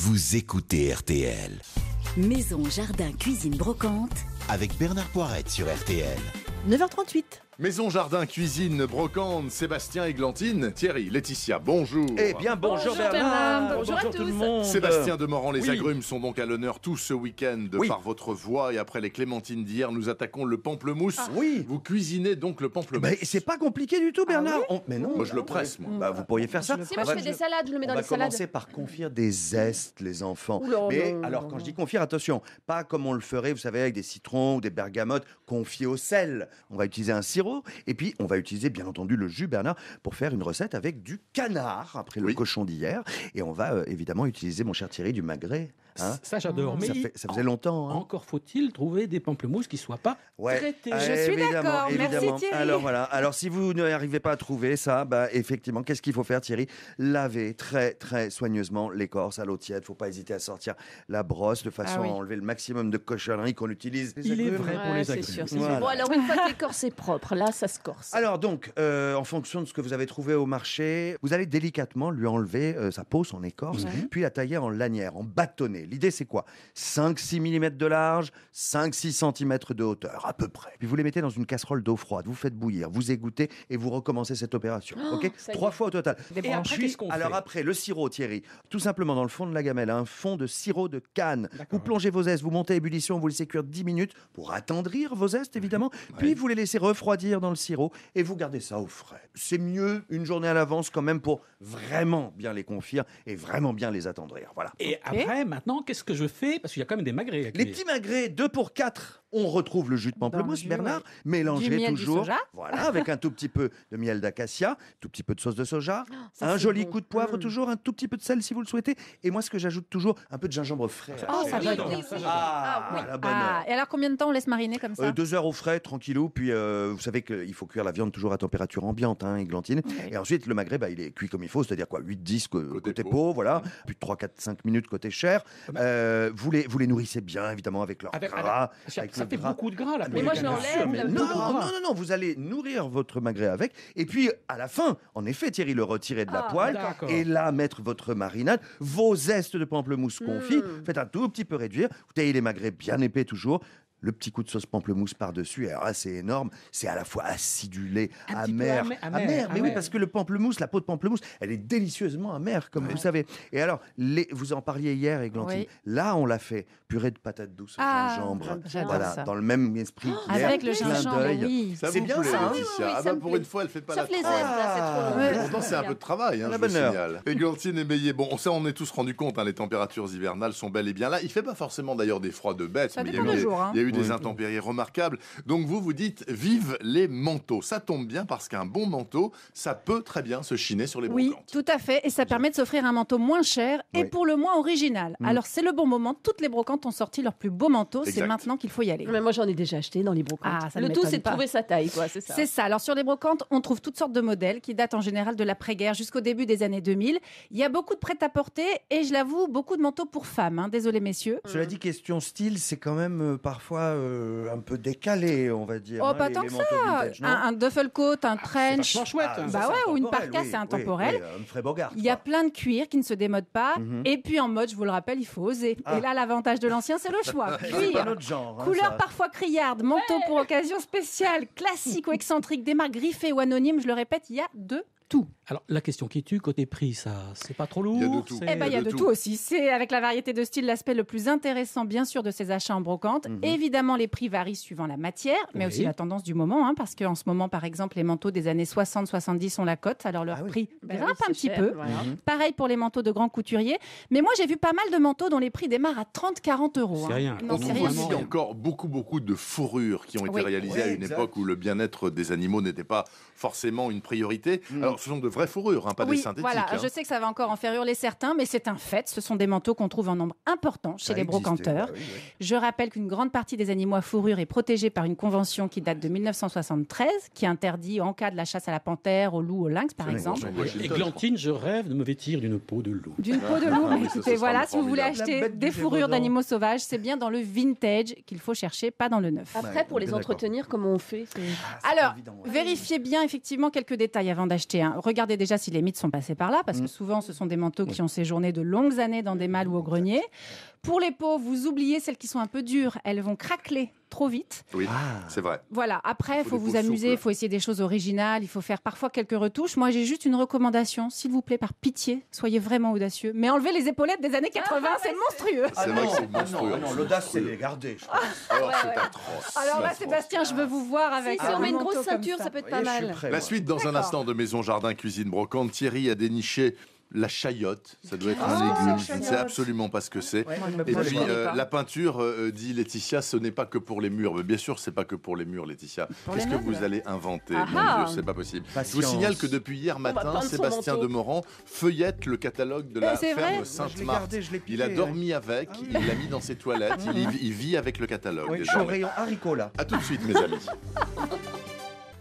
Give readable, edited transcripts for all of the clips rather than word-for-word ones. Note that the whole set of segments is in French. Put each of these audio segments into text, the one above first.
Vous écoutez RTL. Maison, jardin, cuisine, brocante. Avec Bernard Poirette sur RTL. 9h38. Maison, jardin, cuisine, brocante, Sébastien, Églantine, Thierry, Laetitia, bonjour. Eh bien, bonjour Bernard, bonjour à tous. tout le monde. Sébastien Demorand, les Oui. agrumes sont donc à l'honneur tout ce week-end Oui. par votre voix. Et après les clémentines d'hier, nous attaquons le pamplemousse. Oui. Vous cuisinez donc le pamplemousse. Mais c'est pas compliqué du tout, Bernard. Mais non. Moi, je le presse, moi. Bah, vous pourriez faire ça. Si, moi je fais des salades, je le mets dans On va les salades. commencer par confire des zestes, les enfants. Oula, Mais non, alors, non, quand non. je dis confire, attention, pas comme on le ferait, vous savez, avec des citrons ou des bergamotes confiés au sel. On va utiliser un sirop et puis on va utiliser, bien entendu, le jus, Bernard, pour faire une recette avec du canard, après le Oui. cochon d'hier. Et on va évidemment utiliser, mon cher Thierry, du magret. Hein. Ça, j'adore. Mais Ça faisait longtemps. Hein. encore faut-il trouver des pamplemousses qui ne soient pas traités. Je suis évidemment, d'accord, merci évidemment. Thierry. Alors voilà, alors si vous n'arrivez pas à trouver ça, bah effectivement, qu'est-ce qu'il faut faire, Thierry? Laver très très soigneusement l'écorce à l'eau tiède. Faut pas hésiter à sortir la brosse de façon Ah oui. à enlever le maximum de cochonneries qu'on utilise. Il est vrai pour les c'est agrumes. sûr, c'est Voilà. sûr. Bon, alors une fois que l'écorce est propre, là, ça se corse. Alors donc, en fonction de ce que vous avez trouvé au marché, vous allez délicatement lui enlever sa peau, son écorce, puis la tailler en lanière, en bâtonnet. L'idée c'est quoi? 5-6 mm de large, 5-6 cm de hauteur, à peu près. Puis vous les mettez dans une casserole d'eau froide, vous faites bouillir, vous égouttez et vous recommencez cette opération. Ok? ça y est. 3 fois au total. Et après, qu'est-ce qu'on fait? Alors après, le sirop, Thierry, tout simplement dans le fond de la gamelle, un fond de sirop de canne. D'accord. Vous plongez vos zestes, vous montez à ébullition, vous laissez cuire 10 minutes pour attendrir vos zestes, évidemment. Puis vous les laissez refroidir dans le sirop et vous gardez ça au frais. C'est mieux une journée à l'avance quand même pour vraiment bien les confire et vraiment bien les attendrir. Voilà. Et après, maintenant, qu'est-ce que je fais? Parce qu'il y a quand même des magrets. Les petits magrets, 2 pour 4. On retrouve le jus de pamplemousse, jus, Bernard, ouais. mélangé Du miel, du toujours. soja. Voilà, avec un tout petit peu de miel d'acacia, tout petit peu de sauce de soja, ça, un c'est joli bon. coup de poivre toujours, un tout petit peu de sel si vous le souhaitez. Et moi, ce que j'ajoute toujours, un peu de gingembre frais. Oh, ça j'adore, oui, ça, oui. j'adore. Ah, la bonne heure. Et alors combien de temps on laisse mariner comme ça 2 heures au frais, tranquillou. Puis vous savez qu'il faut cuire la viande toujours à température ambiante, hein, Églantine. Et ensuite, le magret, bah, il est cuit comme il faut, c'est-à-dire quoi, 8-10 côté peau, voilà. Puis 3-4-5 minutes côté chair. Vous les nourrissez bien, évidemment, avec leur gras. Ça avec fait le gras. beaucoup de gras, là. Mais moi, je l'enlève, Mais le Non, gras. non, vous allez nourrir votre magret avec. Et puis, à la fin, en effet, Thierry, le retirer de la poêle. d'accord. Et là, mettre votre marinade, vos zestes de pamplemousse confit. Faites un tout petit peu réduire. Vous taillez les magrets bien épais toujours. Le petit coup de sauce pamplemousse par-dessus, et alors là, c'est énorme. C'est à la fois acidulé, Un petit peu amer. amer, Mais oui, amer. parce que le pamplemousse, la peau de pamplemousse, elle est délicieusement amère, comme vous savez. Et alors, vous en parliez hier, Églantine. Oui. Là, on l'a fait. Purée de patates douces au Ah, gingembre. j'adore Voilà, ça. dans le même esprit qu'hier. Avec le Clin gingembre, d'œil. oui. Ça C'est vous bien plaît, ça, hein Laetitia? Oui, Ah ça bah, me pour plaît. une fois, elle fait pas Sauf la les tranche. zestes, là, c'est trop long. Mais pourtant, c'est un peu de travail, hein, À la je vous bonne heure. signale. Églantine éveillée, bon, ça, on est tous rendu compte, hein, les températures hivernales sont bel et bien là. Il fait pas forcément d'ailleurs des froids de bêtes, Ça mais dépend des jours, hein. il y a eu des intempéries remarquables. Donc vous dites, vive les manteaux. Ça tombe bien parce qu'un bon manteau, ça peut très bien se chiner sur les Oui, brocantes. tout à fait. Et ça permet de s'offrir un manteau moins cher et Oui. pour le moins original. Alors, c'est le bon moment. Toutes les brocantes ont sorti leur plus beau manteau. C'est Exact. maintenant qu'il faut y aller. Mais moi, j'en ai déjà acheté dans les brocantes. Ah, ça ne le tout, m'étonne c'est de pas. trouver sa taille, quoi, c'est ça. C'est ça. Alors, sur les brocantes, on trouve toutes sortes de modèles qui datent en général de l'après-guerre jusqu'au début des années 2000. Il y a beaucoup de prêt-à-porter et, je l'avoue, beaucoup de manteaux pour femmes. Hein. Désolé, messieurs. Cela dit, question style, c'est quand même parfois un peu décalé, on va dire. Oh, hein, pas les tant que manteaux ça. vintage, non Un duffel coat, un trench. Vachement chouette. Ah, hein. ça, Bah c'est ouais, ou une intemporel, parka, oui, c'est intemporel. Oui, Humphrey Bogart. Il y a quoi. plein de cuir qui ne se démodent pas. Mhm. Et puis en mode, je vous le rappelle, il faut oser. Ah. Et là, l'avantage de l'ancien, c'est le choix. C'est Cuir, pas notre genre. hein, couleur ça. parfois criarde, manteau pour occasion spéciale, classique ou excentrique, des marques griffées ou anonymes, je le répète, il y a de tout. Alors, la question qui tue, côté prix, ça, c'est pas trop lourd? Il y a de tout. c'est- Eh ben, il y a de tout aussi. C'est avec la variété de styles l'aspect le plus intéressant, bien sûr, de ces achats en brocante. Évidemment, les prix varient suivant la matière, mais Oui. aussi la tendance du moment, hein, parce qu'en ce moment, par exemple, les manteaux des années 60-70 ont la cote, alors leur Ah oui. prix Ben grimpe oui, c'est un petit cher, peu. voilà. Pareil pour les manteaux de grands couturiers. Mais moi, j'ai vu pas mal de manteaux dont les prix démarrent à 30-40 euros. C'est rien. Non, On c'est trouve rien aussi du tout. encore beaucoup de fourrures qui ont été Oui. réalisées à Oui, une exact. époque où le bien-être des animaux n'était pas forcément une priorité. Alors, ce sont de vraies fourrures, hein, pas des Oui, synthétiques. voilà. hein. Je sais que ça va encore en faire hurler certains, mais c'est un fait. Ce sont des manteaux qu'on trouve en nombre important chez Ça les existait, brocanteurs. bah oui, oui. Je rappelle qu'une grande partie des animaux à fourrure est protégée par une convention qui date de 1973, qui interdit en cas de la chasse à la panthère, au loup, au lynx, par Absolument. exemple. Washington, Églantine, je rêve de me vêtir d'une peau de loup. D'une peau de loup. Ah oui, Mais ça, écoutez, ce sera voilà, si vous voulez formidable. acheter La bête des du fourrures Gévaudan. d'animaux sauvages, c'est bien dans le vintage qu'il faut chercher, pas dans le neuf. Après, Ouais, pour les bien d'accord. entretenir, comment on fait Alors, évident, ouais. vérifiez bien effectivement quelques détails avant d'acheter. Hein. Regardez regardez déjà si les mythes sont passés par là, parce que souvent, ce sont des manteaux qui ont séjourné de longues années dans des malles ou au grenier. Pour les peaux, vous oubliez celles qui sont un peu dures. Elles vont craqueler trop vite. Oui, c'est vrai. Voilà, après, il faut des vous peaux amuser, il souples. faut essayer des choses originales, il faut faire parfois quelques retouches. Moi, j'ai juste une recommandation. S'il vous plaît, par pitié, soyez vraiment audacieux. Mais enlevez les épaulettes des années 80, c'est monstrueux. C'est vrai que c'est monstrueux. non, l'audace, c'est les garder. je pense. Alors, c'est atroce. Alors là, C'est atroce. Sébastien, je veux vous voir avec Si on met une manteau grosse comme ceinture, ça peut être pas Vous voyez, je suis mal. prêt, La moi. suite dans un instant de Maison Jardin Cuisine Brocante. Thierry a déniché la chayotte. Ça doit être un légume. Je ne sais absolument pas ce que c'est. Ouais, Et moi, je puis connais pas. la peinture, dit Laetitia, ce n'est pas que pour les murs. Mais bien sûr, c'est pas que pour les murs, Laetitia. Pour Qu'est-ce les que meubles. vous allez inventer Ah Mon ah. Dieu, c'est pas possible. Je Patience. vous signale que depuis hier matin, peindre son Sébastien manteau. Demorand feuillette le catalogue de la c'est vrai ferme Je l'ai Sainte-Marthe. gardé, je l'ai piqué. Il a dormi avec, Ah oui. il l'a mis dans ses toilettes, il vit avec le catalogue. Oui, je suis au désormais. rayon haricots là. A tout de suite, mes amis.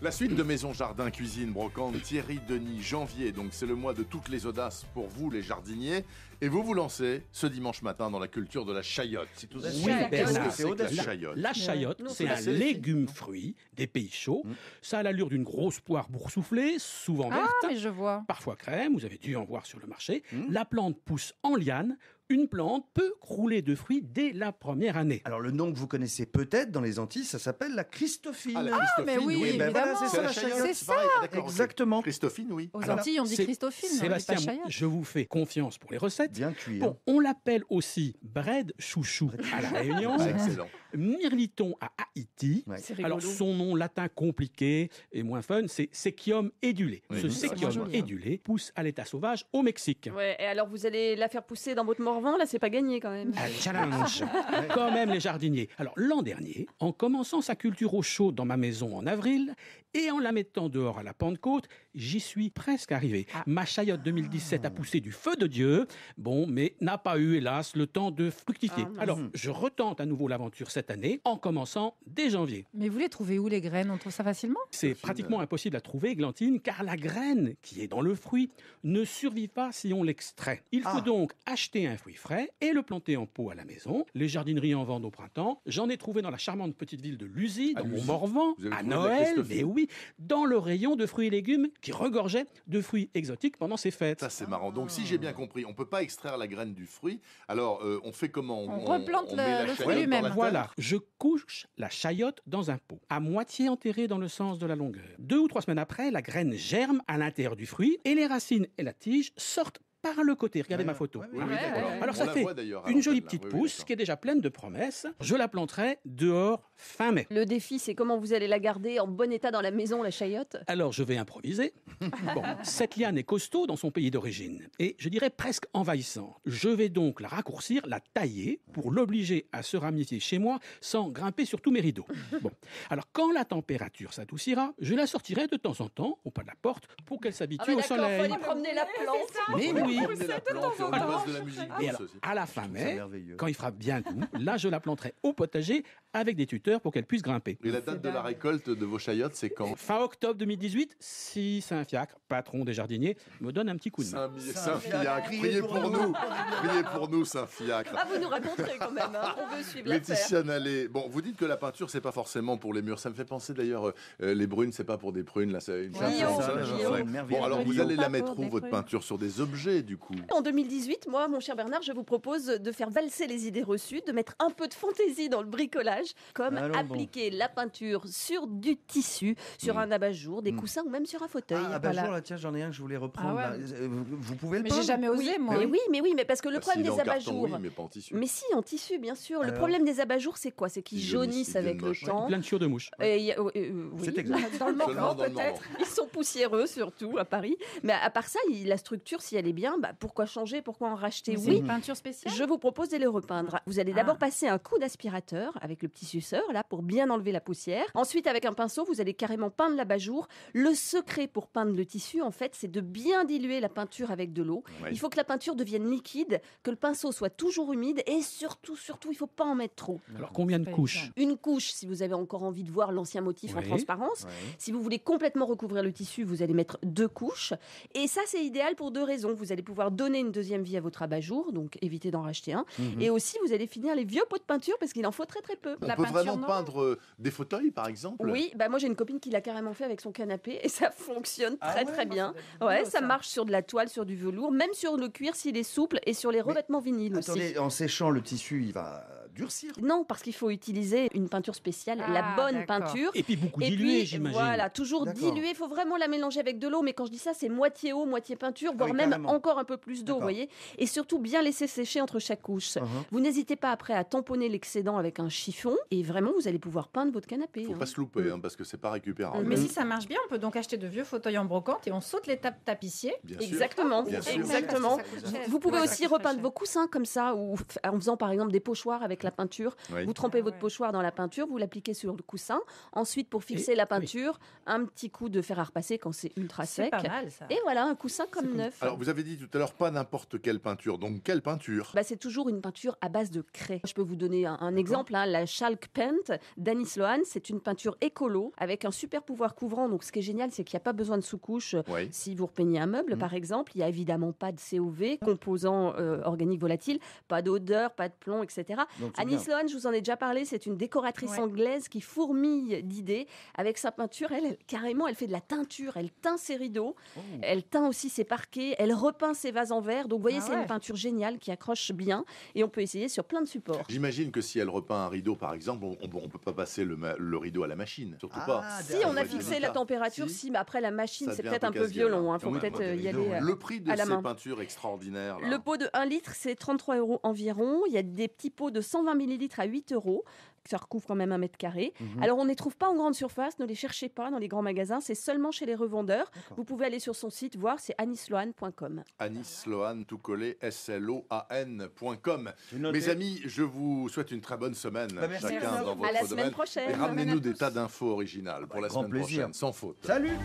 La suite de Maison Jardin Cuisine Brocante, Thierry Denis, janvier, donc c'est le mois de toutes les audaces pour vous les jardiniers, et vous vous lancez ce dimanche matin dans la culture de la chayotte. C'est tout Oui, Bernard, Qu'est-ce que Bernard, c'est que la audacieux. chayotte La chayotte, Non, c'est c'est un assez. légume-fruit des pays chauds. Ça a l'allure d'une grosse poire boursouflée, souvent Ah, verte, mais je vois. parfois crème, vous avez dû en voir sur le marché. La plante pousse en liane. Une plante peut crouler de fruits dès la première année. Alors le nom que vous connaissez peut-être dans les Antilles, ça s'appelle la Christophine. Ah, la mais Christophine, oui, ben voilà, évidemment. c'est ça la C'est chayotte. C'est pareil. Ah, d'accord, ok. Exactement. Christophine, oui. Aux Alors, Antilles, on dit c'est- Christophine, on dit pas Sébastien, chayotte. je vous fais confiance pour les recettes. Bien cuit. Bon, on l'appelle aussi bread chouchou à la Réunion, C'est excellent. mirliton à Haïti. Ouais. C'est rigolo. Alors son nom latin compliqué et moins fun, c'est Sequium édulé. Oui, Ce c'est Sequium joli, hein. édulé pousse à l'état sauvage au Mexique. Ouais, et alors vous allez la faire pousser dans votre Morvan, là c'est pas gagné quand même. Un challenge, quand même les jardiniers. Alors l'an dernier, en commençant sa culture au chaud dans ma maison en avril et en la mettant dehors à la Pentecôte, j'y suis presque arrivé. Ma chayotte 2017 a poussé du feu de Dieu, bon, mais n'a pas eu hélas le temps de fructifier. Ah, mince. Alors je retente à nouveau l'aventure cette année en commençant dès janvier. Mais vous les trouvez où les graines? On trouve ça facilement? C'est pratiquement impossible à trouver, Glantine, car la graine qui est dans le fruit ne survit pas si on l'extrait. Il faut donc acheter un fruit frais et le planter en pot à la maison. Les jardineries en vendent au printemps. J'en ai trouvé dans la charmante petite ville de Luzy, À dans mon Luzy. Morvan, Vous avez à trouvé de la Noël, Christophine. mais oui, dans le rayon de fruits et légumes qui regorgeait de fruits exotiques pendant ces fêtes. Ça, c'est marrant. Donc, si j'ai bien compris, on ne peut pas extraire la graine du fruit. Alors, on fait comment On replante met la le fruit chayotte dans lui-même. la terre Voilà, je couche la chayotte dans un pot, à moitié enterrée dans le sens de la longueur. 2 ou 3 semaines après, la graine germe à l'intérieur du fruit et les racines et la tige sortent par le côté. Regardez ma photo. ouais, Hein. ouais, d'accord. Alors On ça la fait voit d'ailleurs à une jolie l'antenne, là. petite Oui, oui, pousse d'accord. qui est déjà pleine de promesses. Je la planterai dehors fin mai. Le défi, c'est comment vous allez la garder en bon état dans la maison, la chayotte. Alors je vais improviser. Bon, cette liane est costaud dans son pays d'origine et je dirais presque envahissante. Je vais donc la raccourcir, la tailler pour l'obliger à se ramifier chez moi sans grimper sur tous mes rideaux. Bon, alors quand la température s'adoucira, je la sortirai de temps en temps au pas de la porte pour qu'elle s'habitue au faut soleil. aller promener la plante. Mais oui. Promener la plante et on lui passe de la musique Et douce alors, aussi. à la fin C'est mai, merveilleux. quand il fera bien doux, là je la planterai au potager avec des tuteurs pour qu'elle puisse grimper. Et la date de la récolte de vos chayottes, c'est quand Fin octobre 2018, si Saint-Fiacre, patron des jardiniers, me donne un petit coup de main. Saint-Fiacre, priez pour nous. Priez pour nous, Saint-Fiacre. Ah, vous nous raconterez quand même, hein. On veut suivre l'affaire. Laetitia Nallet, bon, vous dites que la peinture, c'est pas forcément pour les murs. Ça me fait penser d'ailleurs, les brunes, c'est pas pour des prunes. Là, c'est une Bio, ouais. bio. Bon, alors vous Bio. allez la Pas mettre pour où, des votre prunes. peinture? Sur des objets, du coup. En 2018, moi, mon cher Bernard, je vous propose de faire valser les idées reçues, de mettre un peu de fantaisie dans le bricolage, comme Allons bon. appliquer la peinture sur du tissu, sur un abat-jour, des coussins ou même sur un fauteuil. Ah, bah, Voilà. là, tiens, j'en ai un que je voulais reprendre. Ah ouais. là. Vous pouvez le Mais j'ai peindre jamais osé, oui, moi. mais parce que le Ah, problème s'il est des en carton, abat-jours. oui, mais pas en tissu. Mais si, en tissu, bien sûr. Le Alors problème des abat-jours, c'est quoi? C'est qu'ils Ils jaunissent, jaunissent ils avec deviennent le moches. temps. Plein de chiures de mouches. Et il y a- oui. C'est exact. Dans le Seulement Morvan, dans le peut-être. Morvan. Ils sont poussiéreux, surtout à Paris. Mais à part ça, la structure, si elle est bien, bah, pourquoi changer? Pourquoi en racheter? C'est Oui, une peinture spéciale. je vous propose de les repeindre. Vous allez d'abord passer un coup d'aspirateur avec le petit suceur là pour bien enlever la poussière. Ensuite, avec un pinceau, vous allez carrément peindre l'abat-jour. Le secret pour peindre le tissu, en fait, c'est de bien diluer la peinture avec de l'eau. Ouais. Il faut que la peinture devienne liquide, que le pinceau soit toujours humide et surtout, il faut pas en mettre trop. Alors combien de Pas couches? Une couche si vous avez encore envie de voir l'ancien motif en Oui. transparence. Ouais. Si vous voulez complètement recouvrir le tissu, vous allez mettre 2 couches. Et ça, c'est idéal pour 2 raisons. Vous allez allez pouvoir donner une deuxième vie à votre abat-jour, donc évitez d'en racheter un. Mhm. Et aussi, vous allez finir les vieux pots de peinture parce qu'il en faut très très peu. On La peut peinture vraiment noire. peindre des fauteuils, par exemple? Oui, bah moi j'ai une copine qui l'a carrément fait avec son canapé et ça fonctionne Ah très ouais, très moi, bien. ça doit être Ouais, rigolo, ça marche sur de la toile, sur du velours, même sur le cuir s'il est souple et sur les revêtements vinyles aussi. Attendez, en séchant, le tissu, il va durcir. Non, parce qu'il faut utiliser une peinture spéciale, Ah, la bonne d'accord. peinture. Et puis beaucoup Et dilué, puis, j'imagine. voilà, toujours D'accord. dilué. Il faut vraiment la mélanger avec de l'eau. Mais quand je dis ça, c'est moitié eau, moitié peinture, voire oui, même carrément. encore un peu plus d'eau, vous D'accord. voyez. Et surtout, bien laisser sécher entre chaque couche. Mhm. Vous n'hésitez pas après à tamponner l'excédent avec un chiffon. Et vraiment, vous allez pouvoir peindre votre canapé. Faut hein. pas se louper, parce que c'est pas récupérable. Mais si ça marche bien, on peut donc acheter de vieux fauteuils en brocante et on saute l'étape tapissier. Bien sûr. Exactement. Bien sûr. Exactement. Parce que ça coûte cher. Vous pouvez Ouais, ça aussi coûte très repeindre cher. vos coussins comme ça, ou en faisant par exemple des pochoirs avec la peinture. Oui. Vous trempez Ah votre ouais. pochoir dans la peinture, vous l'appliquez sur le coussin. Ensuite, pour fixer la peinture, un petit coup de fer à repasser quand c'est ultra C'est sec. pas mal ça. Et voilà, un coussin comme neuf. Alors, vous avez dit tout à l'heure, pas n'importe quelle peinture. Donc, quelle peinture? Bah, c'est toujours une peinture à base de craie. Je peux vous donner un exemple, hein, la Chalk Paint d'Annie Sloan. C'est une peinture écolo avec un super pouvoir couvrant. Donc, ce qui est génial, c'est qu'il n'y a pas besoin de sous-couche. Oui. Si vous repeignez un meuble, par exemple, il n'y a évidemment pas de COV, composants organiques volatiles, pas d'odeur, pas de plomb, etc. Donc, c'est Annie bien. Sloan, je vous en ai déjà parlé, c'est une décoratrice Ouais. anglaise qui fourmille d'idées. Avec sa peinture, carrément, elle fait de la teinture. Elle teint ses rideaux, elle teint aussi ses parquets, elle repeint ses vases en verre. Donc, vous voyez, Ah c'est ouais. une peinture géniale qui accroche bien et on peut essayer sur plein de supports. J'imagine que si elle repeint un rideau, par exemple, on peut pas passer le rideau à la machine. Surtout Ah, pas. Si, on a Ouais, fixé c'est la ça. température, Si. si, mais après la machine, Ça c'est devient peut-être un peu casse-gueule, violent. Il hein. faut Ouais, peut-être ouais, y rideaux, aller. ouais. Le prix de à la ces main. peintures extraordinaires, là. Le pot de 1 litre, c'est 33 € environ. Il y a des petits pots de 120 millilitres à 8 €. Ça recouvre quand même 1 mètre carré. Alors, on ne les trouve pas en grande surface. Ne les cherchez pas dans les grands magasins. C'est seulement chez les revendeurs. Vous pouvez aller sur son site voir. C'est annisloan.com. Anis Sloan, tout collé, SLOAN.com. J'ai noté. Mes amis, je vous souhaite une très bonne semaine, Bah, merci. chacun Merci. dans À votre la semaine domaine. prochaine. Et ramenez-nous des tas d'infos originales pour la grand semaine plaisir. prochaine, sans faute. Salut